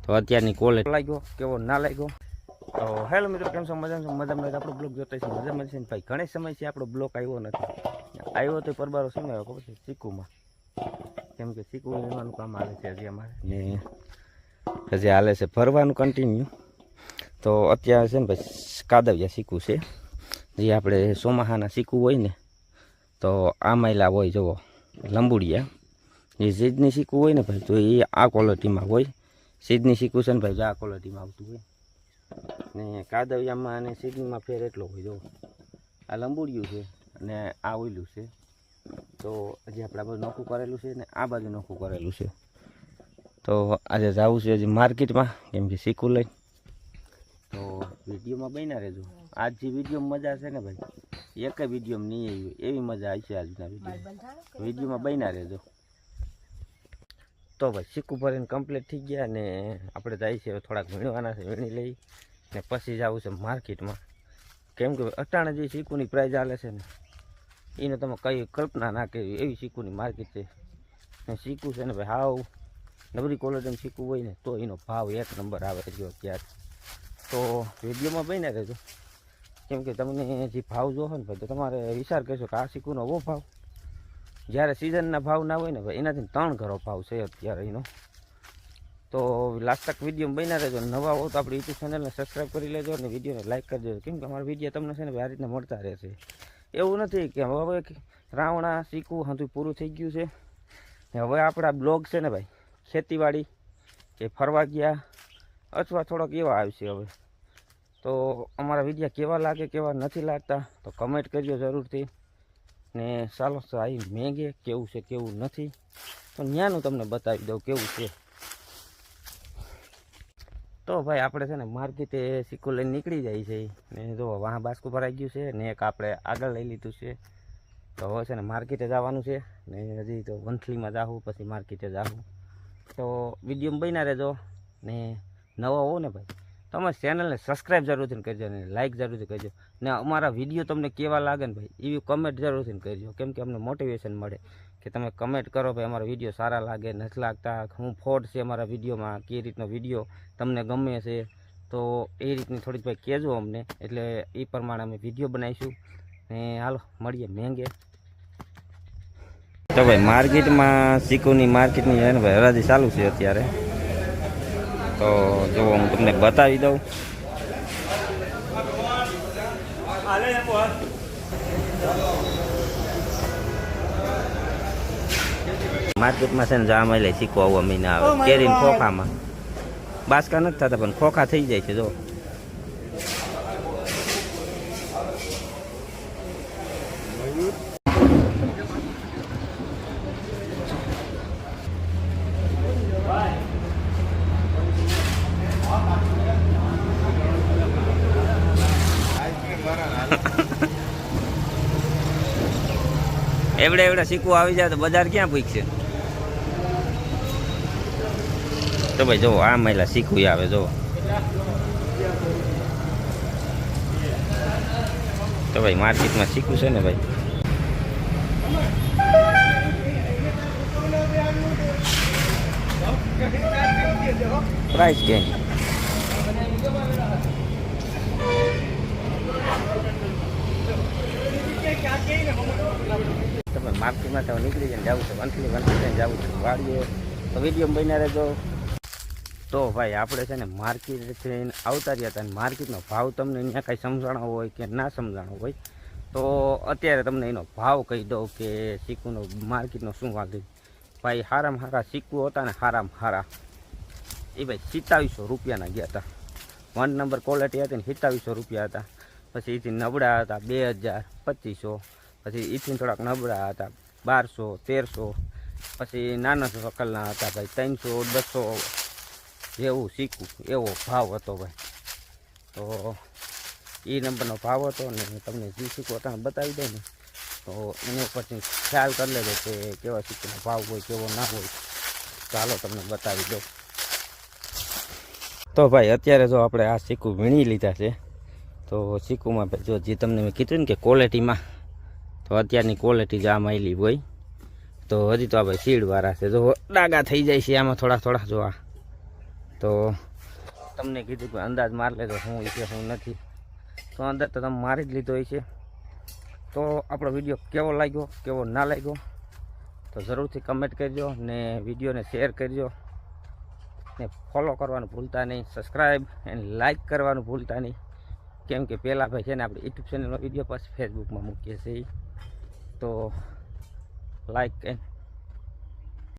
તો અત્યારની ક્વોલિટી લાગ્યો કેવો ના લાગ્યો. તો હેલો મિત્રો, કેમ છો? મજામાં આપણો બ્લોગ જોતા છે, મજામાં છે ને ભાઈ. ઘણા સમયથી આપણો બ્લોગ આવ્યો નથી. આવ્યો તો પરબારો શું આવ્યો ખબર છે? ચીકુમાં. કેમ કે ચીકુ લેવાનું કામ હાલે છે હજી અમારે, ને હજી હાલે છે ફરવાનું કન્ટિન્યુ. તો અત્યારે છે ને ભાઈ કાદવિયા ચીકુ છે, જે આપણે ચોમાહાના ચીકુ હોય ને, તો આ માયલા હોય જુઓ લંબુડિયા. એ સીડની ચીકુ હોય ને ભાઈ, તો એ આ ક્વોલિટીમાં હોય. સીડની ચીકુ છે ને ભાઈ, આ ક્વોલિટીમાં આવતું હોય. ને કાદવિયામાં અને સીડનીમાં ફેર એટલો હોય. જો આ લંબુડિયું છે અને આ ઓયલું છે. તો હજી આપણે આ બાજુ નોખું કરેલું છે ને આ બાજુ નોખું કરેલું છે. તો આજે જવું છે હજી માર્કેટમાં, કેમ કે ચીકુ લઈ. તો વિડીયોમાં બન્યા રહેજો. આજ જે વિડીયોમાં મજા છે ને ભાઈ, એક વિડીયોમાં નહીં આવી એવી મજા આવી છે આજના વિડીયોમાં બન્યા રહેજો. તો ભાઈ ચીકુ ભરીને કમ્પ્લીટ થઈ ગયા ને આપણે જાય છે થોડાક વીણવાના છે, વીણી લઈ ને પછી જવું છે માર્કેટમાં. કેમ કે અટાણે જે ચીકુની પ્રાઇઝ ચાલે છે ને, એને તમે કઈ કલ્પના ના કરી એવી ચીકુની માર્કેટ છે. ને ચીકુ છે ને ભાઈ હાવ નબળી ક્વોલિટીનું ચીકુ હોય ને તો એનો ભાવ એક નંબર આવે છે અત્યારે. તો વિડીયોમાં બન્યા રહેજો. કેમ કે તમને જે ભાવ જોવો ને ભાઈ, તો તમારે વિચાર કરશો કે આ ચીકુનો એવો ભાવ. જ્યારે સિઝનના ભાવ ના હોય ને ભાઈ, એનાથી 3 ઘરો ભાવ છે અત્યારે એનો. તો લાસ્ટ તક વિડીયો બન્યા રહેજો. નવા હો તો આપણી યુટ્યુબ ચેનલને સબસ્ક્રાઈબ કરી લેજો અને વિડીયોને લાઇક કરી દેજો. કેમ કે અમારા વિડીયો તમને છે ને આ રીતના મળતા રહેશે. એવું નથી કે હવે રાવણા ચીકુ હતું પૂરું થઈ ગયું છે. હવે આપણા બ્લોગ છે ને ભાઈ, ખેતીવાડી કે ફરવા ગયા અથવા થોડોક એવા આવશે હવે. તો અમારા વિડીયો કેવા લાગે કેવા નથી લાગતા તો કમેન્ટ કરજો જરૂરથી. ને ચાલો સાઈ મેંગે કેવું છે કેવું નથી, તો ત્યાંનું તમને બતાવી દઉં કેવું છે. તો ભાઈ આપણે છે ને માર્કેટે ચીકુ લઈને નીકળી જાય છે. ને જો વાહ બાસ્કું ભરાઈ ગયું છે ને એક આપણે આગળ લઈ લીધું છે. તો હવે છે ને માર્કેટે જવાનું છે ને હજી તો વંથલીમાં જાવું, પછી માર્કેટે જાવું. તો વિડીયો બન્યા રહેજો. ને નવા હો ને ભાઈ, તમે ચેનલને સબસ્ક્રાઈબ જરૂરથી કરજો ને લાઇક જરૂરથી કરજો. ને અમારા વિડીયો તમને કેવા લાગે ને ભાઈ, એવી કમેન્ટ જરૂરથી કરજો. કેમ કે અમને મોટિવેશન મળે કે તમે કમેન્ટ કરો ભાઈ અમારા વિડીયો સારા લાગે નથી લાગતા, હું ફોડ છે અમારા વિડીયોમાં, કઈ રીતનો વિડીયો તમને ગમે છે. તો એ રીતની થોડીક ભાઈ કહેજો અમને, એટલે એ પ્રમાણે અમે વિડીયો બનાવીશું. ને હાલો મળીએ મેંગે. તો ભાઈ માર્કેટમાં ચીકુની માર્કેટની છે ને ભાઈ હરાજી ચાલુ છે અત્યારે. તો જો હું તમને બતાવી દઉં. માર્કેટમાં છે ને જા મળે ચીકુ આવવા મહિના આવે કેરીને ખોખામાં. બાસકા નથી થતા પણ ખોખા થઈ જાય છે. જો એવડે ચીકુ આવી જાય તો બજાર ક્યાં પૂછશે. તો ભાઈ જો આ મહિલા ચીકુ આવે જો. તો ભાઈ માર્કેટમાં ચીકુ છે ને ભાઈ. પ્રાઇસ કે તમે માર્કેટમાં તો નીકળી જઈને જવું છે, વંથલી જવું છે વાડીએ. તો વિડીયો બન્યા રહેજો. તો ભાઈ આપણે છે ને માર્કેટ આવતા રહ્યા હતા. માર્કેટનો ભાવ તમને અહીંયા કાંઈ સમજાણો હોય કે ના સમજાણો હોય તો અત્યારે તમને એનો ભાવ કહી દઉં કે ચીકુનો માર્કેટનો શું વાગે. ભાઈ હારામાં હારા ચીકુ હતા ને હારામાં હારા એ ભાઈ 2700 રૂપિયાના ગયા હતા. 1 નંબર ક્વોલિટી હતી ને 2700 રૂપિયા હતા. પછી એથી નબળા હતા 2000, 2500. પછી એથી થોડાક નબળા હતા 1200, 1300. પછી નાના વકલના હતા ભાઈ 300, 200 જેવું ચીકુ એવો ભાવ હતો ભાઈ. તો એ નંબરનો ભાવ હતો ને તમને જે ચીકુ હતા બતાવી દઉં ને તો એના ઉપરથી ખ્યાલ કરી લેજો કે કેવા ચીકુનો ભાવ હોય કેવો ના હોય. ચાલો તમને બતાવી દઉં. તો ભાઈ અત્યારે જો આપણે આ ચીકુ વીણી લીધા છે. તો ચીકુમાં ભાઈ જો જે તમને મેં કીધું ને કે ક્વોલિટીમાં, તો અત્યારની ક્વોલિટી જ આ માયલી હોય. તો હજી તો આ ભાઈ સીડવાળા છે. જો ડાગા થઈ જાય છે આમાં થોડા થોડા. જો આ તો તમને કીધું કે અંદાજ માર લેજો હું છે હું નથી, તો અંદાજ તો તમે મારી જ લીધો હોય છે. તો આપણો વિડીયો કેવો લાગ્યો કેવો ના લાગ્યો તો જરૂરથી કમેન્ટ કરજો ને વિડીયોને શેર કરજો ને ફોલો કરવાનું ભૂલતા નહીં, સબસ્ક્રાઈબ એન્ડ લાઇક કરવાનું ભૂલતા નહીં. કેમ કે પહેલાં ભાઈ છે ને આપણે યુટ્યુબ ચેનલનો વિડીયો પછી ફેસબુકમાં મૂકીએ છીએ, તો લાઇક એન્ડ